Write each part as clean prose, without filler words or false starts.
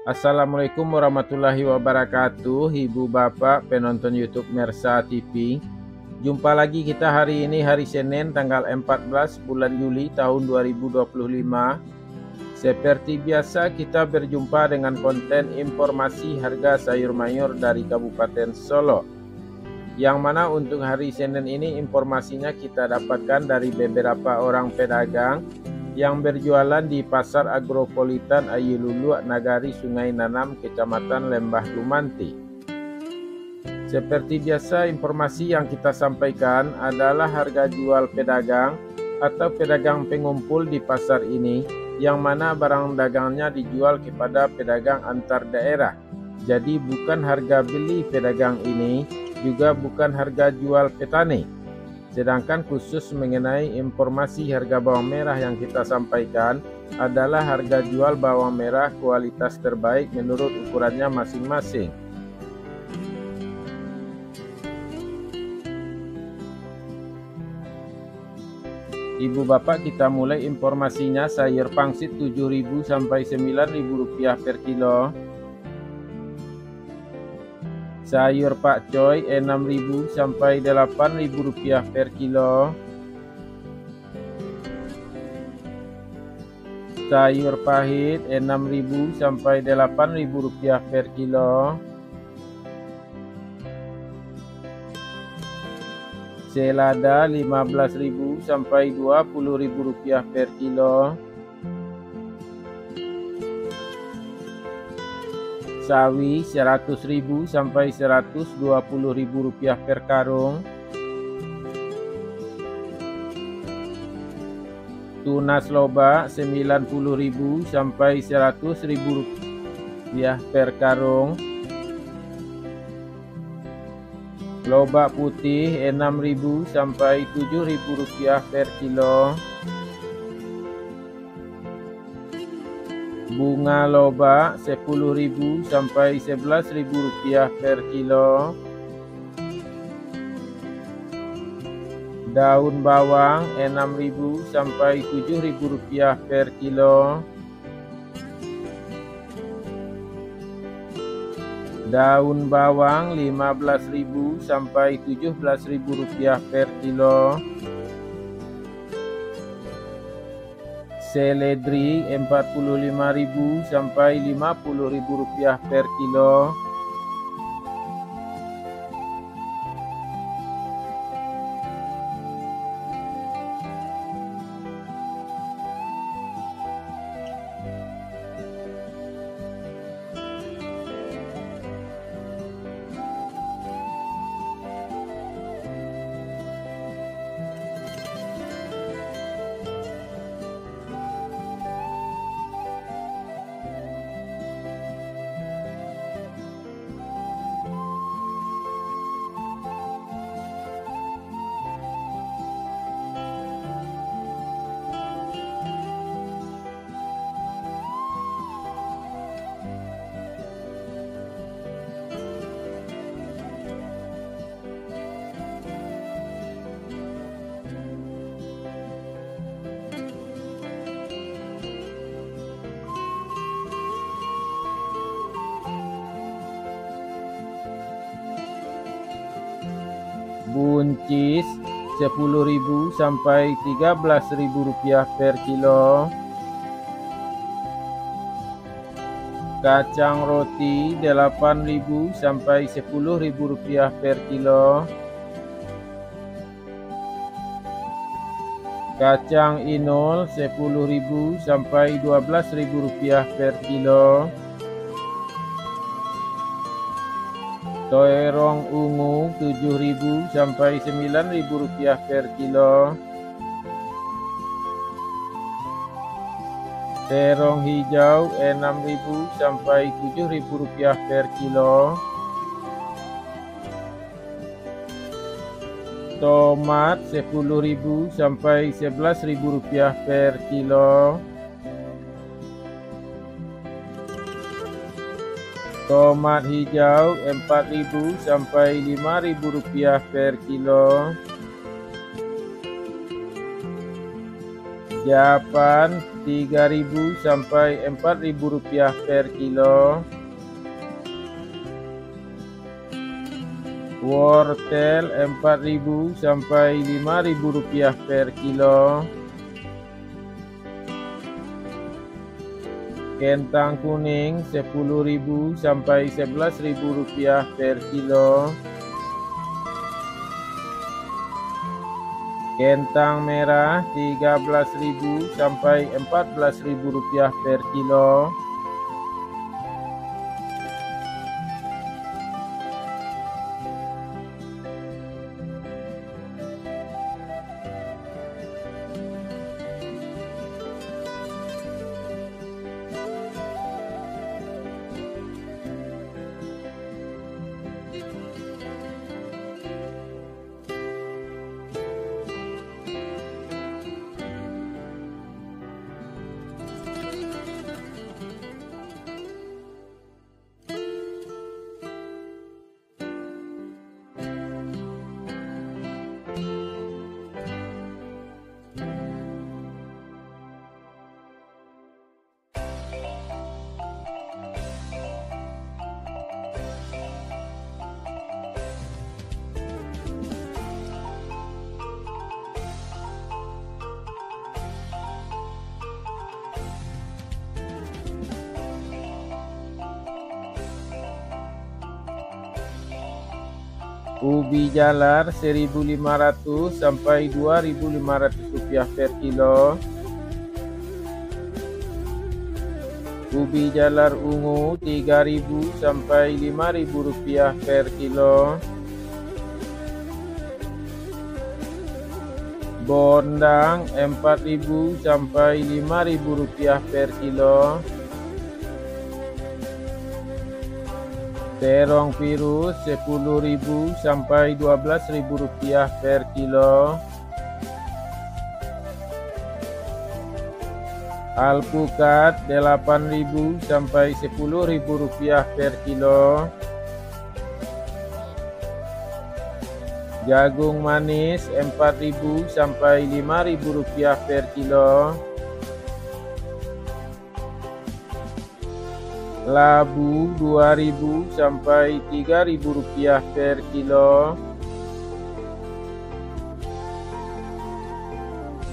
Assalamualaikum warahmatullahi wabarakatuh, Ibu Bapak penonton YouTube Mersa TV. Jumpa lagi kita hari ini, hari Senin tanggal 14 bulan Juli tahun 2025. Seperti biasa kita berjumpa dengan konten informasi harga sayur mayur dari Kabupaten Solo. Yang mana untuk hari Senin ini informasinya kita dapatkan dari beberapa orang pedagang yang berjualan di Pasar Agropolitan Ayilulu, Nagari Sungai Nanam, Kecamatan Lembah Lumanti. Seperti biasa, informasi yang kita sampaikan adalah harga jual pedagang atau pedagang pengumpul di pasar ini, yang mana barang dagangnya dijual kepada pedagang antar daerah. Jadi bukan harga beli pedagang ini, juga bukan harga jual petani. Sedangkan khusus mengenai informasi harga bawang merah yang kita sampaikan adalah harga jual bawang merah kualitas terbaik menurut ukurannya masing-masing. Ibu Bapak, kita mulai informasinya. Sayur pangsit 7.000 sampai 9.000 rupiah per kilo. Sayur pakcoy 6.000 sampai 8.000 rupiah per kilo. Sayur pahit 6.000 sampai 8.000 rupiah per kilo. Selada 15.000 sampai 20.000 rupiah per kilo. Sawi 100.000 sampai 120.000 rupiah per karung. Tunas loba 90.000 sampai 100.000 rupiah per karung. Loba putih 6.000 sampai 7.000 rupiah per kilo. Bunga loba 10.000 sampai 11.000 rupiah per kilo. Daun bawang 6.000 sampai 7.000 rupiah per kilo. Daun bawang 15.000 sampai 17.000 rupiah per kilo. Seledri 45.000 sampai 50.000 rupiah per kilo. Buncis 10.000 sampai 13.000 rupiah per kilo. Kacang roti 8.000 sampai 10.000 rupiah per kilo. Kacang inul 10.000 sampai 12.000 rupiah per kilo. Terong ungu 7.000 sampai 9.000 rupiah per kilo. Terong hijau 6.000 sampai 7.000 rupiah per kilo. Tomat 10.000 sampai 11.000 rupiah per kilo. Tomat hijau 4.000 sampai 5.000 rupiah per kilo. Japan 3.000 sampai 4.000 rupiah per kilo. Wortel 4.000 sampai 5.000 rupiah per kilo. Kentang kuning 10.000 sampai 11.000 rupiah per kilo. Kentang merah 13.000 sampai 14.000 rupiah per kilo. Ubi jalar 1.500 sampai 2.500 rupiah per kilo. Ubi jalar ungu 3.000 sampai 5.000 rupiah per kilo. Bondang 4.000 sampai 5.000 rupiah per kilo. Terong virus 10.000 sampai 12.000 rupiah per kilo. Alpukat 8.000 sampai 10.000 rupiah per kilo. Jagung manis 4.000 sampai 5.000 rupiah per kilo. Labu 2.000 sampai 3.000 rupiah per kilo.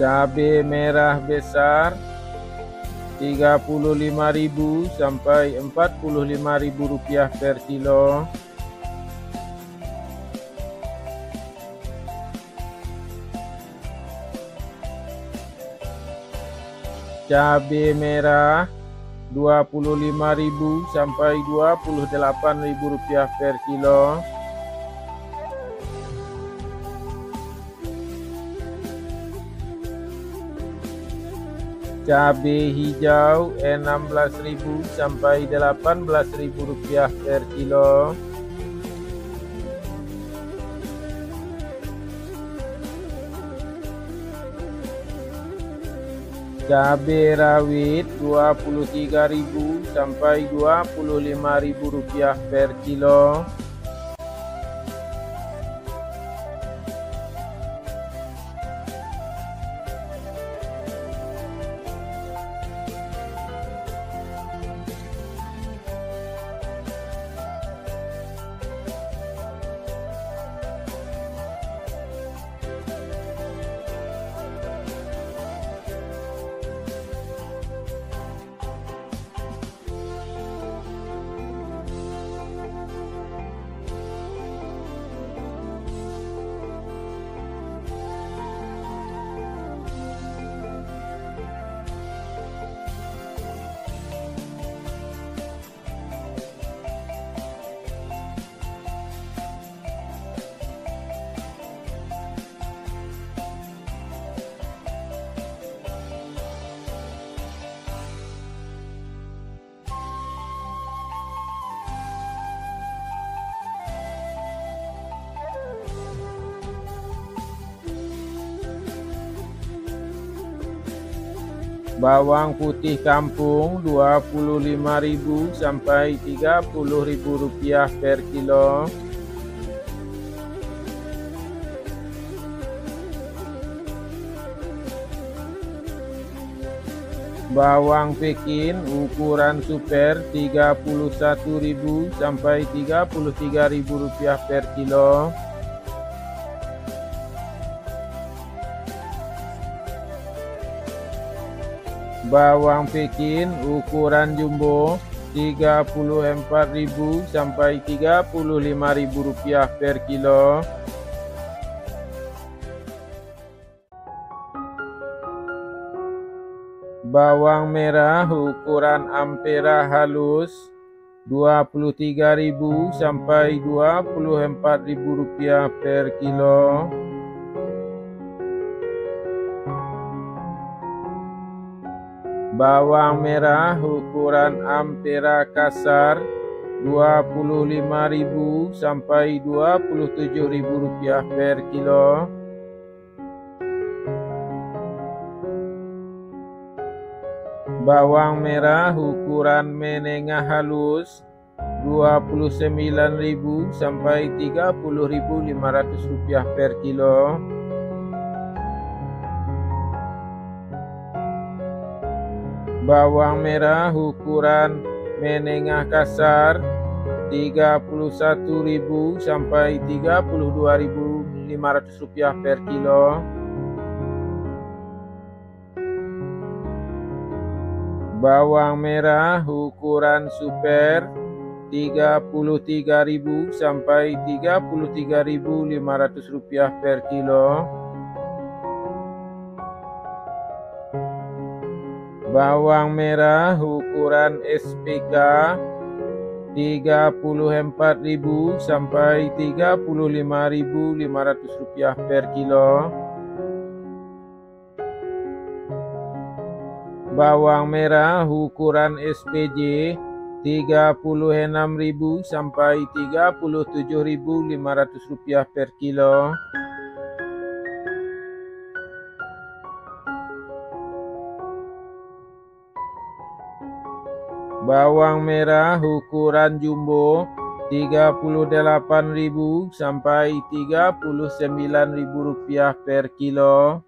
Cabai merah besar 35.000 sampai 45.000 rupiah per kilo. Cabai merah 25.000 sampai 28.000 rupiah per kilo. Cabai hijau 16.000 sampai 18.000 rupiah per kilo. Cabai rawit 23.000 sampai 25.000 rupiah per kilo. Bawang putih kampung 25.000 sampai 30.000 rupiah per kilo. Bawang Pekin ukuran super Rp31.000 sampai Rp33.000 per kilo. Bawang Pekin ukuran jumbo Rp34.000 sampai Rp35.000 per kilo. Bawang merah ukuran ampera halus Rp23.000 sampai Rp24.000 per kilo. Bawang merah ukuran ampera kasar Rp25.000 sampai Rp27.000 per kilo. Bawang merah ukuran menengah halus Rp29.000 sampai Rp30.500 per kilo. Bawang merah ukuran menengah kasar Rp31.000 sampai Rp32.500 per kilo. Bawang merah ukuran super Rp33.000 sampai Rp33.500 per kilo. Bawang merah ukuran SPK Rp34.000 sampai Rp35.500 per kilo. Bawang merah ukuran SPJ Rp36.000 sampai Rp37.500 per kilo. Bawang merah ukuran jumbo Rp38.000 sampai Rp39.000 per kilo.